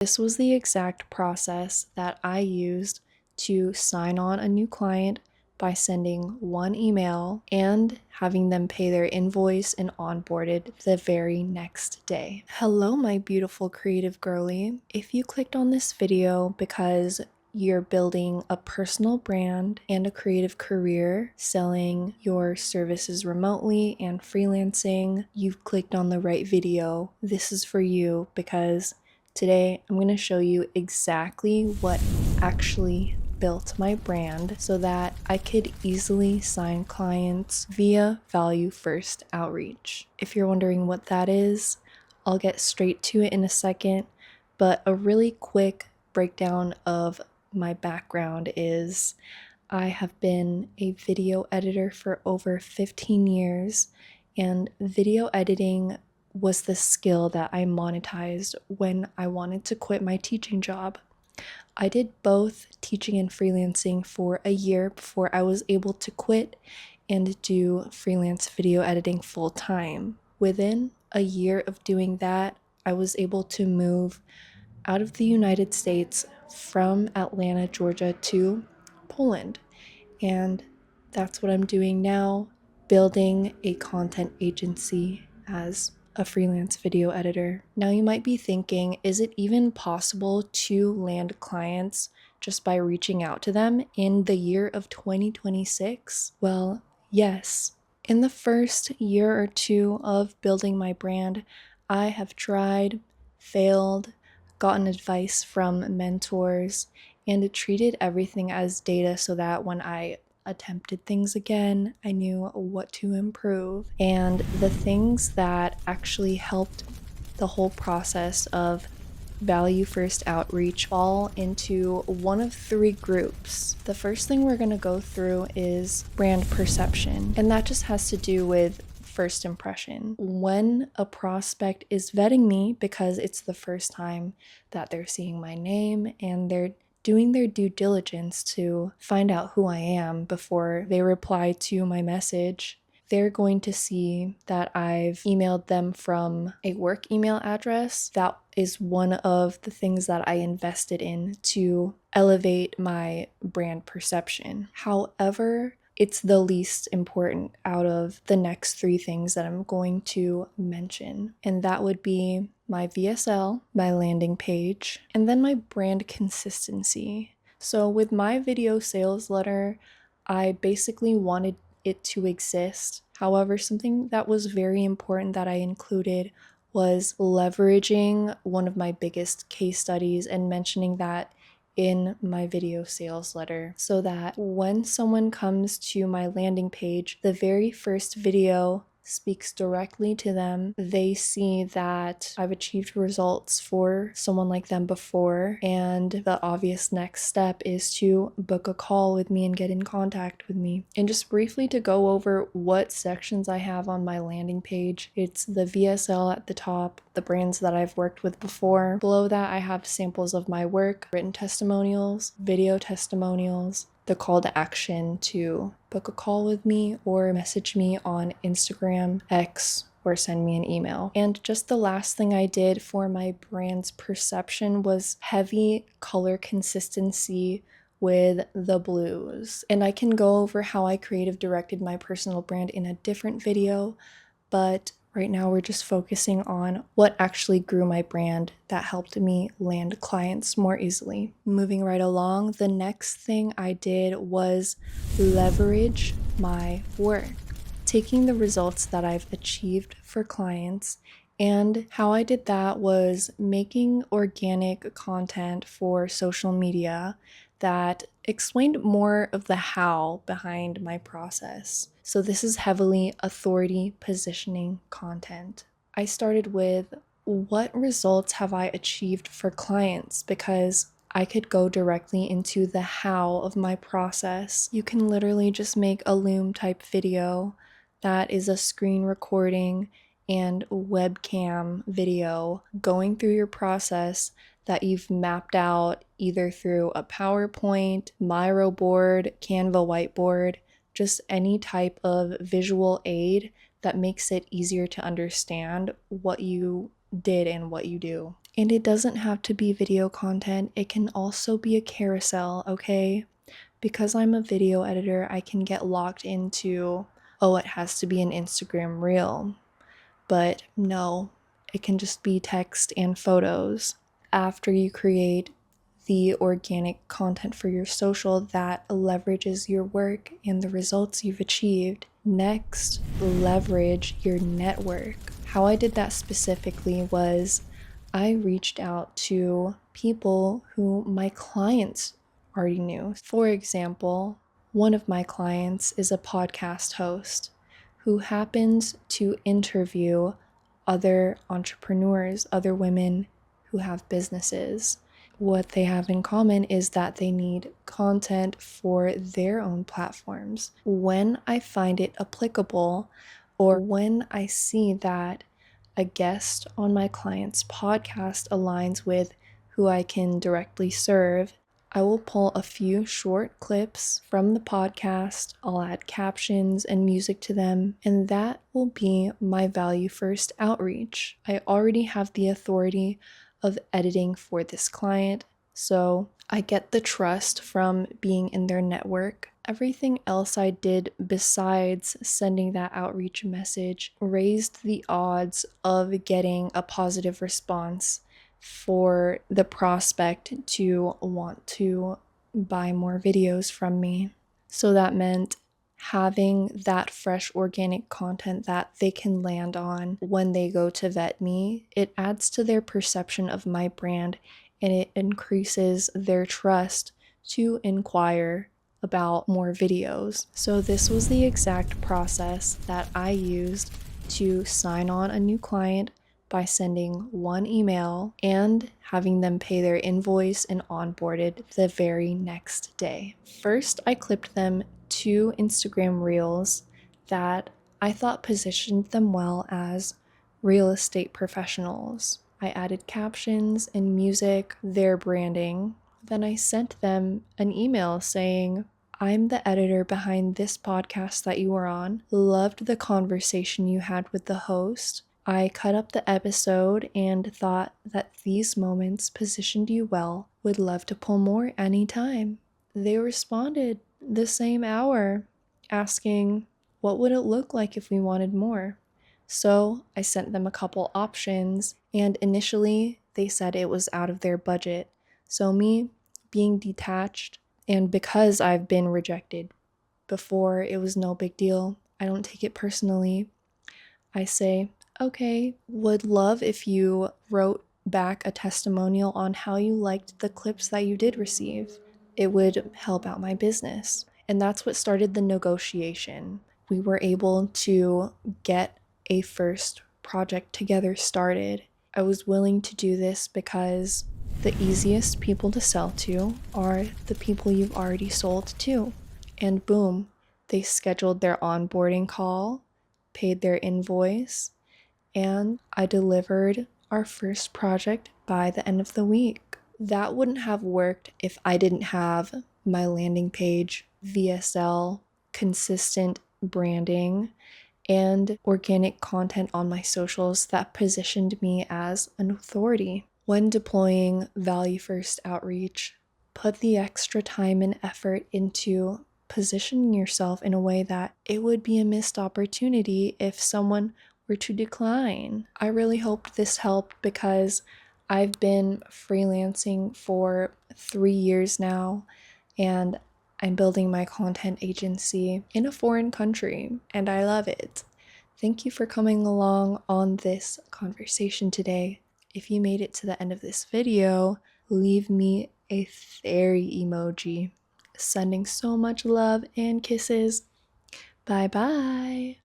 This was the exact process that I used to sign on a new client by sending one email and having them pay their invoice and onboarded the very next day. Hello, my beautiful creative girly. If you clicked on this video because you're building a personal brand and a creative career, selling your services remotely and freelancing, you've clicked on the right video. This is for you because today I'm going to show you exactly what actually built my brand so that I could easily sign clients via value first outreach. If you're wondering what that is, I'll get straight to it in a second, but a really quick breakdown of my background is I have been a video editor for over 15 years, and video editing was the skill that I monetized when I wanted to quit my teaching job. I did both teaching and freelancing for a year before I was able to quit and do freelance video editing full time. Within a year of doing that, I was able to move out of the United States from Atlanta, Georgia to Poland. And that's what I'm doing now, building a content agency as a freelance video editor. Now you might be thinking, is it even possible to land clients just by reaching out to them in the year of 2026? Well, yes. In the first year or two of building my brand, I have tried, failed, gotten advice from mentors, and treated everything as data so that when I attempted things again, I knew what to improve. And the things that actually helped the whole process of value first outreach fall into one of three groups. The first thing we're going to go through is brand perception, and that just has to do with first impression. When a prospect is vetting me because it's the first time that they're seeing my name and they're doing their due diligence to find out who I am before they reply to my message, they're going to see that I've emailed them from a work email address. That is one of the things that I invested in to elevate my brand perception. However, it's the least important out of the next three things that I'm going to mention. And that would be my VSL, my landing page, and then my brand consistency. So with my video sales letter, I basically wanted it to exist. However, something that was very important that I included was leveraging one of my biggest case studies and mentioning that in my video sales letter so that when someone comes to my landing page, the very first video speaks directly to them. They see that I've achieved results for someone like them before, and the obvious next step is to book a call with me and get in contact with me. And just briefly to go over what sections I have on my landing page, it's the VSL at the top, the brands that I've worked with before. Below that, I have samples of my work, written testimonials, video testimonials, the call to action to book a call with me or message me on Instagram, X, or send me an email. And just the last thing I did for my brand's perception was heavy color consistency with the blues. And I can go over how I creative directed my personal brand in a different video, but right now we're just focusing on what actually grew my brand that helped me land clients more easily. Moving right along, the next thing I did was leverage my work. Taking the results that I've achieved for clients, and how I did that was making organic content for social media that explained more of the how behind my process. So this is heavily authority positioning content. I started with what results have I achieved for clients, because I could go directly into the how of my process. You can literally just make a Loom type video that is a screen recording and webcam video going through your process that you've mapped out either through a PowerPoint, Miro board, Canva whiteboard, just any type of visual aid that makes it easier to understand what you did and what you do. And it doesn't have to be video content, it can also be a carousel, okay? Because I'm a video editor, I can get locked into, oh, it has to be an Instagram reel. But no, it can just be text and photos. After you create the organic content for your social that leverages your work and the results you've achieved, next, leverage your network. How I did that specifically was I reached out to people who my clients already knew. For example, one of my clients is a podcast host who happens to interview other entrepreneurs, other women who have businesses. What they have in common is that they need content for their own platforms. When I find it applicable, or when I see that a guest on my client's podcast aligns with who I can directly serve, I will pull a few short clips from the podcast, I'll add captions and music to them, and that will be my value first outreach. I already have the authority of editing for this client, so I get the trust from being in their network. Everything else I did besides sending that outreach message raised the odds of getting a positive response for the prospect to want to buy more videos from me. So that meant having that fresh organic content that they can land on when they go to vet me. It adds to their perception of my brand and it increases their trust to inquire about more videos. So this was the exact process that I used to sign on a new client by sending one email and having them pay their invoice and onboarded the very next day. First, I clipped them 2 Instagram reels that I thought positioned them well as real estate professionals. I added captions and music, their branding. Then I sent them an email saying, I'm the editor behind this podcast that you were on. Loved the conversation you had with the host. I cut up the episode and thought that these moments positioned you well. Would love to pull more anytime. They responded the same hour, asking, what would it look like if we wanted more? So I sent them a couple options, and initially they said it was out of their budget. So, me being detached, and because I've been rejected before, it was no big deal. I don't take it personally. I say, okay, would love if you wrote back a testimonial on how you liked the clips that you did receive. It would help out my business. And that's what started the negotiation. We were able to get a first project together started. I was willing to do this because the easiest people to sell to are the people you've already sold to. And boom, they scheduled their onboarding call, paid their invoice, and I delivered our first project by the end of the week. That wouldn't have worked if I didn't have my landing page, VSL, consistent branding, and organic content on my socials that positioned me as an authority. When deploying value first outreach, put the extra time and effort into positioning yourself in a way that it would be a missed opportunity if someone were to decline. I really hoped this helped because I've been freelancing for 3 years now and I'm building my content agency in a foreign country and I love it. Thank you for coming along on this conversation today. If you made it to the end of this video, leave me a fairy emoji. Sending so much love and kisses. Bye bye.